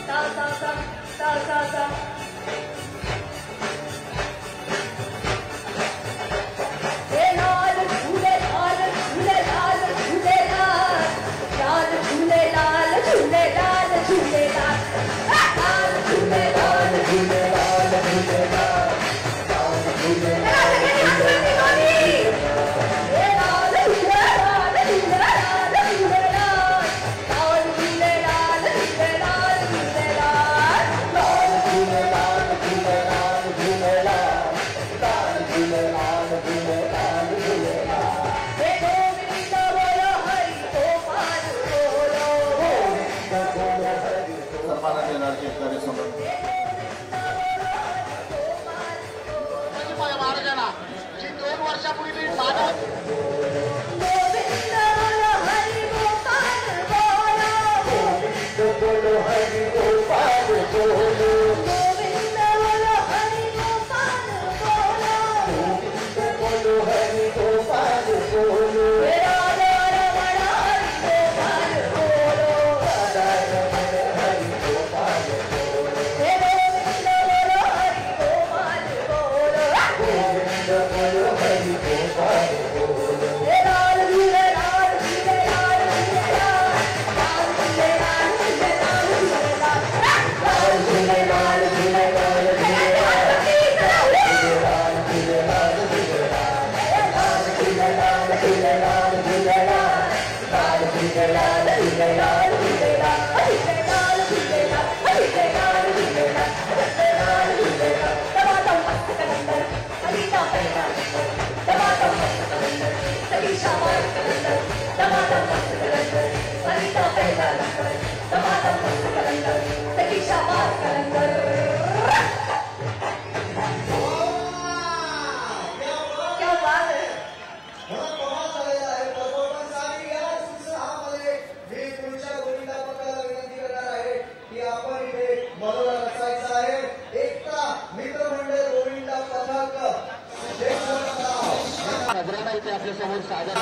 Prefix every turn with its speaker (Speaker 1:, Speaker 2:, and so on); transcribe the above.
Speaker 1: ता ता ता ता ता ता हे लाल झूले लाल झूले लाल झूले लाल लाल झूले लाल झूले लाल झूले लाल लाल झूले लाल झूले लाल झूले लाल झूले लाल
Speaker 2: महाराजांना जी 2 वर्षापूर्वी मानव इथे आपल्या समोर सादर